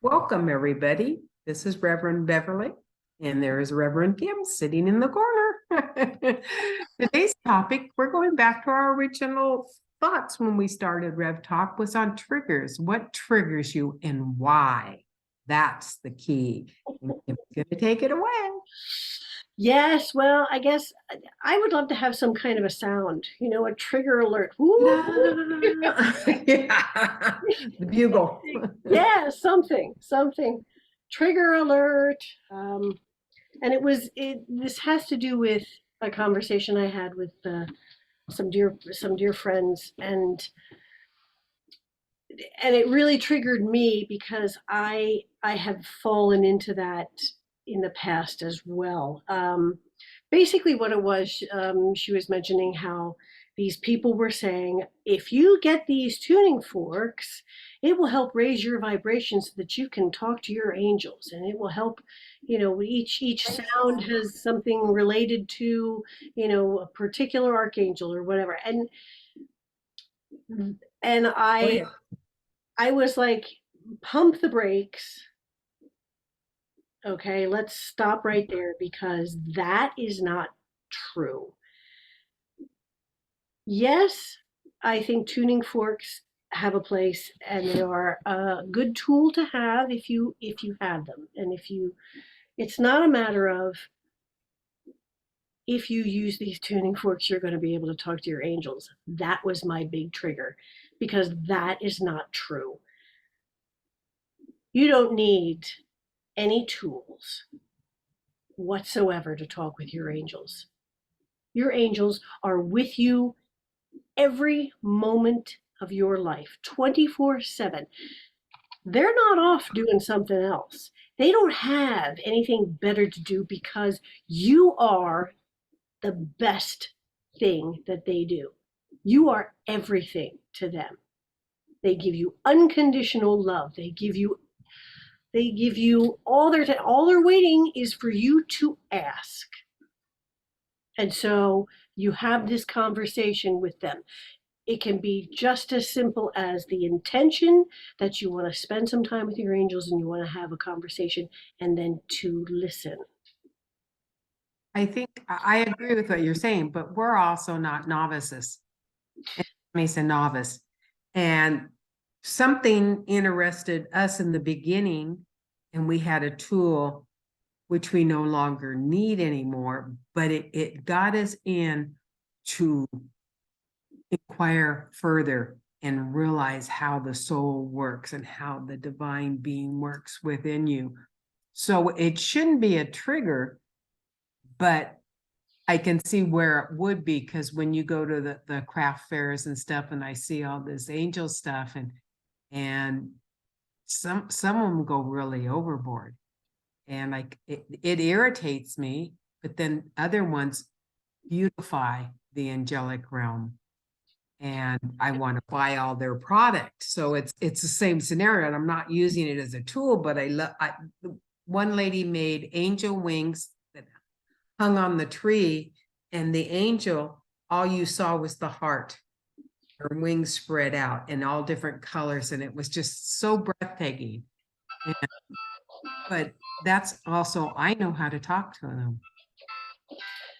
Welcome, everybody. This is Reverend Beverly, and there is Reverend Kim sitting in the corner. Today's topic, we're going back to our original thoughts when we started Rev Talk, was on triggers. What triggers you and why? That's the key. Kim's going to take it away. Yes, well, I guess I would love to have some kind of a sound, a trigger alert. Yeah. The bugle. Yeah, something. Trigger alert. And this has to do with a conversation I had with some dear friends, and it really triggered me because I have fallen into that in the past as well. Basically what it was, she was mentioning how these people were saying, if you get these tuning forks, it will help raise your vibration so that you can talk to your angels, and it will help, each sound has something related to, a particular archangel or whatever. And I was like, pump the brakes. Okay, let's stop right there, because that is not true. Yes, I think tuning forks have a place, and they are a good tool to have if you have them. And it's not a matter of, if you use these tuning forks, you're going to be able to talk to your angels. That was my big trigger, because that is not true. You don't need any tools whatsoever to talk with your angels. Your angels are with you every moment of your life, 24/7. They're not off doing something else. They don't have anything better to do, because you are the best thing that they do. You are everything to them. They give you unconditional love. They give you all they're waiting is for you to ask. And so you have this conversation with them. It can be just as simple as the intention that you want to spend some time with your angels and you want to have a conversation, and then to listen. I think I agree with what you're saying, but we're also not novices. He's a novice. And something interested us in the beginning, and we had a tool which we no longer need anymore, but it got us in to inquire further and realize how the soul works and how the divine being works within you. So it shouldn't be a trigger, but I can see where it would be, because when you go to the craft fairs and stuff, and I see all this angel stuff, and some of them go really overboard, and like it irritates me, but then other ones beautify the angelic realm, and I want to buy all their product. So it's the same scenario, and I'm not using it as a tool, but one lady made angel wings that hung on the tree, and the angel, all you saw was the heart, her wings spread out in all different colors, and it was just so breathtaking. But that's also, I know how to talk to them.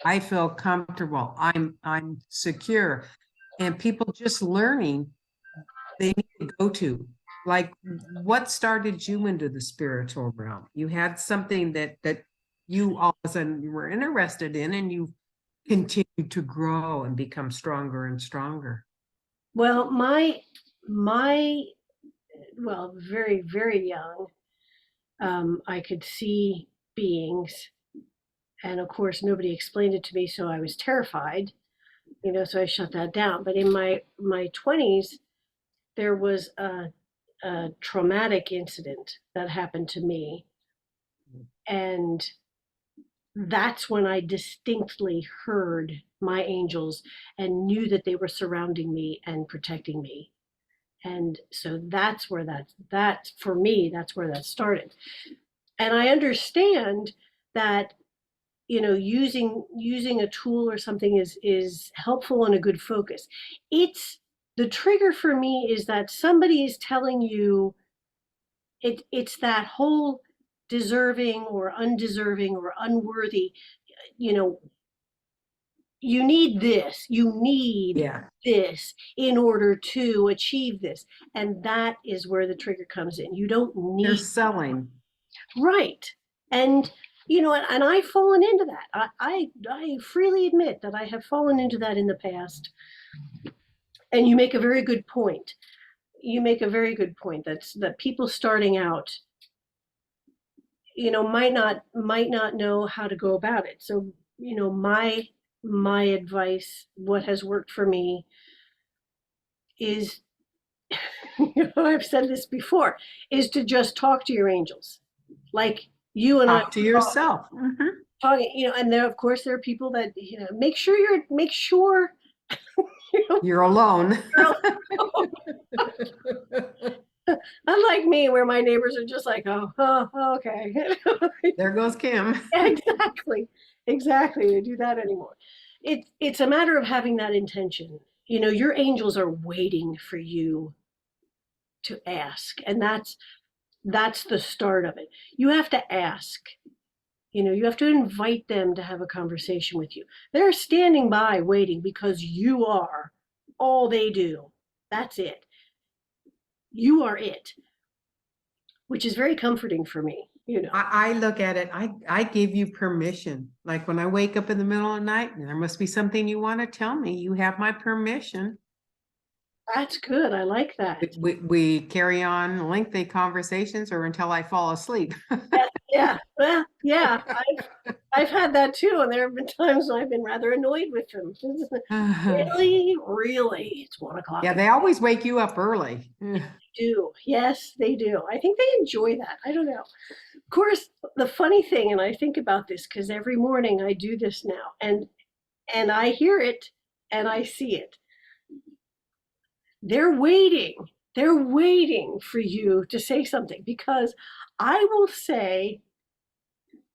I feel comfortable. I'm secure. And people just learning, they need to go to, like, what started you into the spiritual realm? You had something that you all of a sudden were interested in, and you continue to grow and become stronger and stronger. Well, very, very young, I could see beings, and of course nobody explained it to me, so I was terrified, so I shut that down. But in my 20s, there was a traumatic incident that happened to me, and that's when I distinctly heard my angels and knew that they were surrounding me and protecting me. And so that's where that for me, that's where that started. And I understand that, using a tool or something is helpful and a good focus. It's the trigger for me is that somebody is telling you It's that whole deserving or undeserving or unworthy, you know, you need this, you need Yeah. this in order to achieve this. And that is where the trigger comes in. You don't They're need, selling. right. And and I've fallen into that. I freely admit that I have fallen into that in the past. And you make a very good point. You make a very good point. That people starting out, might not know how to go about it. So, my advice, what has worked for me is, I've said this before, is to just talk to your angels. Like you and I Talk to yourself. Mhm. talking, and there, of course, there are people that, make sure You're alone. you're unlike me, where my neighbors are just like, oh, okay. There goes Kim. Exactly. Exactly. They do that anymore. It's a matter of having that intention. Your angels are waiting for you to ask. And that's the start of it. You have to ask. You have to invite them to have a conversation with you. They're standing by waiting because you are all they do. That's it. You are it, which is very comforting for me. I look at it, I give you permission. Like when I wake up in the middle of the night, and there must be something you want to tell me. You have my permission. That's good. I like that. We carry on lengthy conversations or until I fall asleep. Yeah. Well, yeah. I've had that too, and there have been times when I've been rather annoyed with them. Really, really, it's 1 o'clock. Yeah, they always wake you up early. They do. Yes, they do. I think they enjoy that. I don't know. Of course, the funny thing, and I think about this because every morning I do this now, and I hear it and I see it. They're waiting. They're waiting for you to say something because I will say,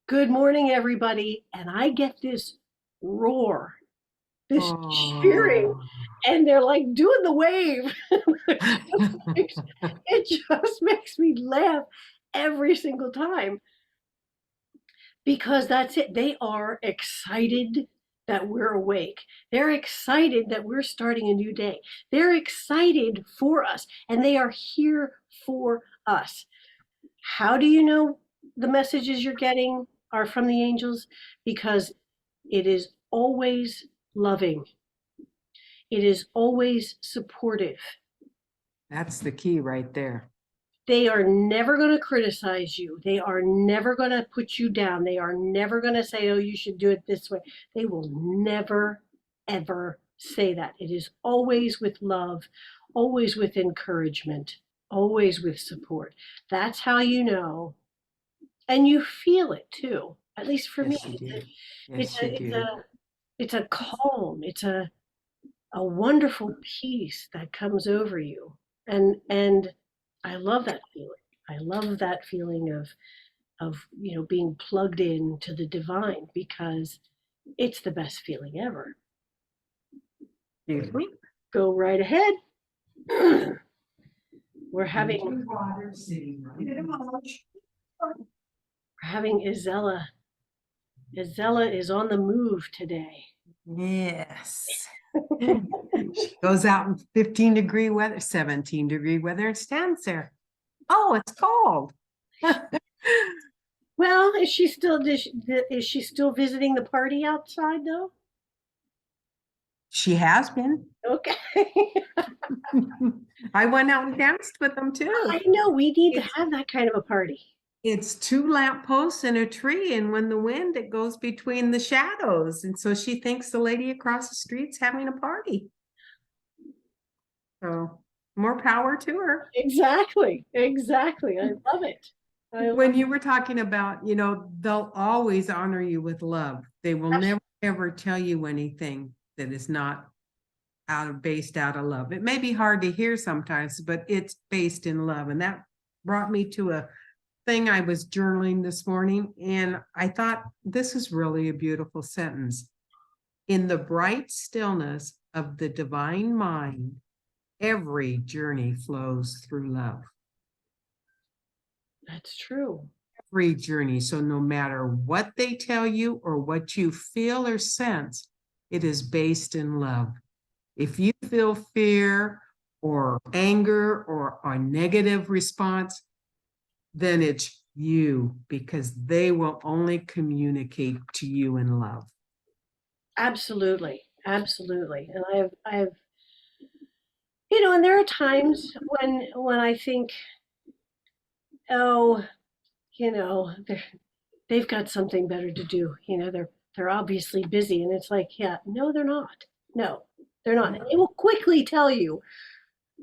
"Good morning, everybody," and I get this roar, this cheering, Oh. and they're like doing the wave. It just makes me laugh every single time because that's it. They are excited that we're awake. They're excited that we're starting a new day. They're excited for us and they are here for us. How do you know the messages you're getting are from the angels? Because it is always loving, it is always supportive. That's the key right there. They are never going to criticize you. They are never going to put you down. They are never going to say, oh, you should do it this way. They will never, ever say that. It is always with love, always with encouragement, always with support. That's how you know. And you feel it too. At least for me, Yes, you do. it's Yes, a, you it's do. a, it's a calm. It's a wonderful peace that comes over you. And I love that feeling. I love that feeling of being plugged in to the divine because it's the best feeling ever. Excuse me. Go right ahead. We're having Water sitting right in a marsh. Isella. Isella is on the move today. Yes. She goes out in 15-degree weather, 17-degree weather, and stands there. Oh, it's cold. Well, is she still visiting the party outside though? She has been. Okay. I went out and danced with them too. I know we need to have that kind of a party. It's 2 lampposts and a tree, and when the wind, it goes between the shadows. And so she thinks the lady across the street's having a party. So more power to her. Exactly. Exactly. I love it. When you were talking about, they'll always honor you with love. They will never, ever tell you anything that is not based out of love. It may be hard to hear sometimes, but it's based in love. And that brought me to a thing I was journaling this morning. And I thought this is really a beautiful sentence. In the bright stillness of the divine mind, every journey flows through love. That's true. Every journey. So no matter what they tell you or what you feel or sense, it is based in love. If you feel fear or anger or a negative response, then it's you, because they will only communicate to you in love. Absolutely. Absolutely. And I've, you know, and there are times when I think, oh, you know, they've got something better to do. You know, they're obviously busy, and it's like, yeah, no, they're not. No, they're not. And they will quickly tell you,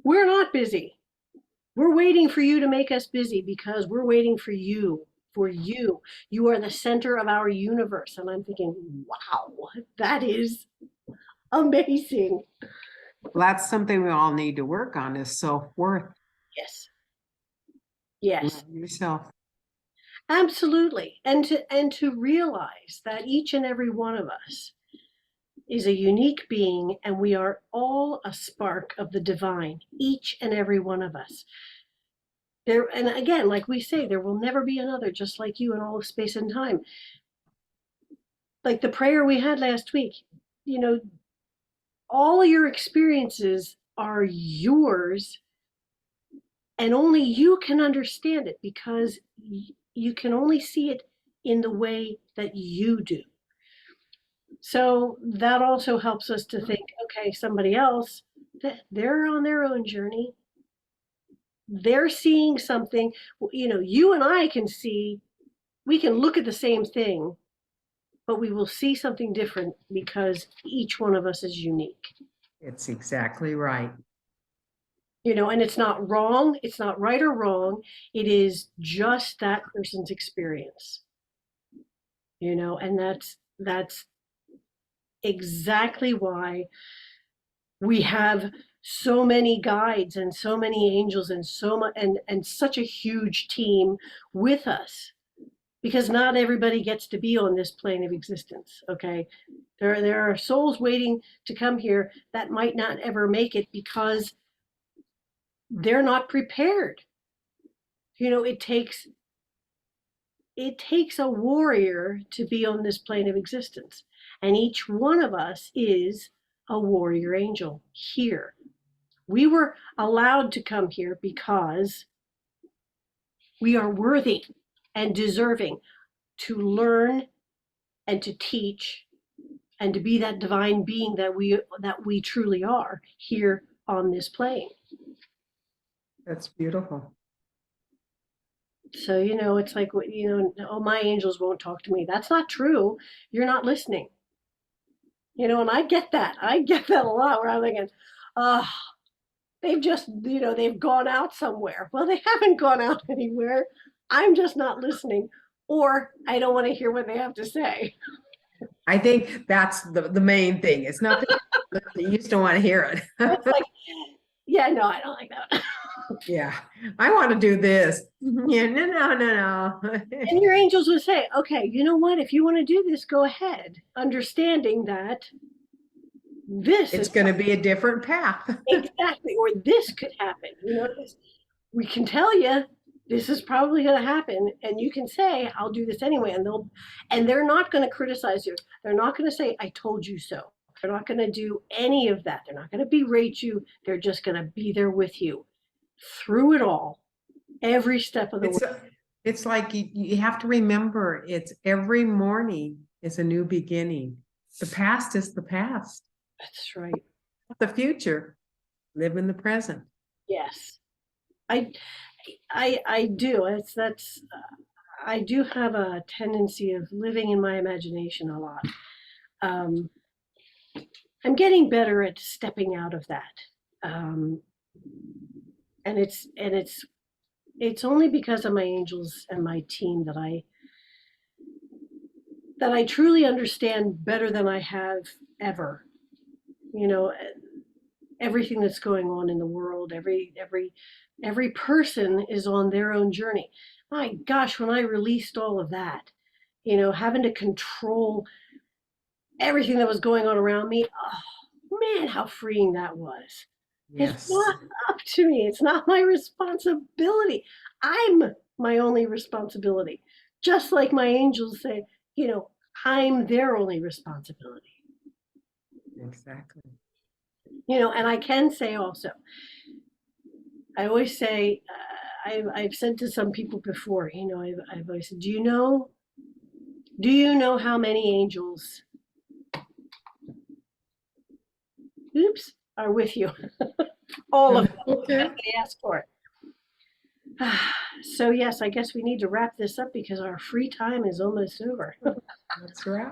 we're not busy. We're waiting for you to make us busy because we're waiting for you. For you. You are the center of our universe. And I'm thinking, wow, that is amazing. Well, that's something we all need to work on, is self-worth. Yes. Yes. Love yourself. Absolutely. And to realize that each and every one of us is a unique being, and we are all a spark of the divine, each and every one of us. There, and again, like we say, there will never be another just like you in all of space and time. Like the prayer we had last week, you know, all your experiences are yours, and only you can understand it because you can only see it in the way that you do. So that also helps us to think, okay, somebody else, they're on their own journey. They're seeing something, you know, you and I can see, we can look at the same thing, but we will see something different because each one of us is unique. It's exactly right. You know, and it's not wrong, it's not right or wrong. It is just that person's experience. You know, and that's exactly why we have so many guides and so many angels and so much and such a huge team with us, because not everybody gets to be on this plane of existence. Okay, there are souls waiting to come here that might not ever make it because they're not prepared. You know, it takes a warrior to be on this plane of existence, and each one of us is a warrior angel here. We were allowed to come here because we are worthy and deserving to learn and to teach and to be that divine being that we truly are here on this plane. That's beautiful. So, you know, it's like, you know, oh, my angels won't talk to me. That's not true. You're not listening. You know, and I get that. I get that a lot where I'm thinking, oh, they've just, you know, they've gone out somewhere. Well, they haven't gone out anywhere. I'm just not listening, or I don't want to hear what they have to say. I think that's the main thing. It's not that you just don't want to hear it. It's like, yeah, no, I don't like that. Yeah, I want to do this. Yeah, no. And your angels would say, okay, you know what? If you want to do this, go ahead, understanding that this It's is going to be a different path. exactly, or this could happen. You know, we can tell you this is probably going to happen, and you can say, I'll do this anyway, and they're not going to criticize you. They're not going to say, I told you so. They're not going to do any of that. They're not going to berate you. They're just going to be there with you through it all, every step of the way. It's like you have to remember, it's every morning is a new beginning. The past is the past. That's right. The future, live in the present. Yes, I do. I do have a tendency of living in my imagination a lot. Um, I'm getting better at stepping out of that, um, and it's only because of my angels and my team that I truly understand better than I have ever. You know, everything that's going on in the world, every person is on their own journey. My gosh, when I released all of that, you know, having to control everything that was going on around me, oh man, how freeing that was. It's Yes. not up to me. It's not my responsibility. I'm my only responsibility. Just like my angels say, I'm their only responsibility. Exactly. And I can say also, I always say, I've said to some people before, I've always said, do you know how many angels, are with you? All of them, Okay. as they ask for it. So yes, I guess we need to wrap this up because our free time is almost over. That's right.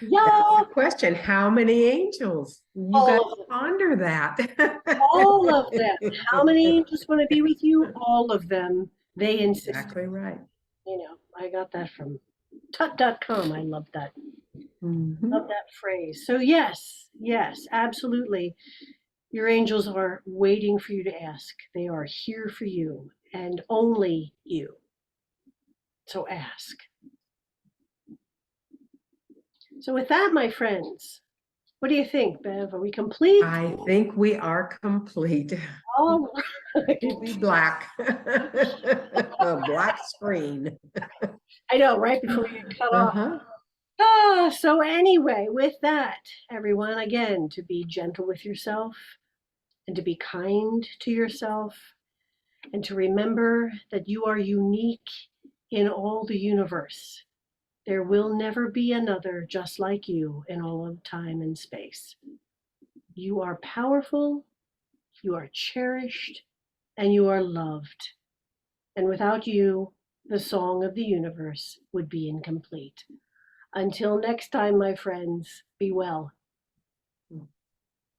Yeah, That's the question. How many angels? You got all of to them. ponder that. All of them. How many angels want to be with you? All of them. They insist. Exactly right. I got that from tut.com. I love that. Mhm. Love that phrase. So yes, yes, absolutely. Your angels are waiting for you to ask. They are here for you and only you. So ask. So with that, my friends, what do you think, Bev? Are we complete? I think we are complete. All right. We'll be black. A black screen. I know, right before we get cut off. Uh-huh. So anyway, with that, everyone, again, to be gentle with yourself and to be kind to yourself and to remember that you are unique in all the universe. There will never be another just like you in all of time and space. You are powerful, you are cherished, and you are loved. And without you, the song of the universe would be incomplete. Until next time, my friends, be well.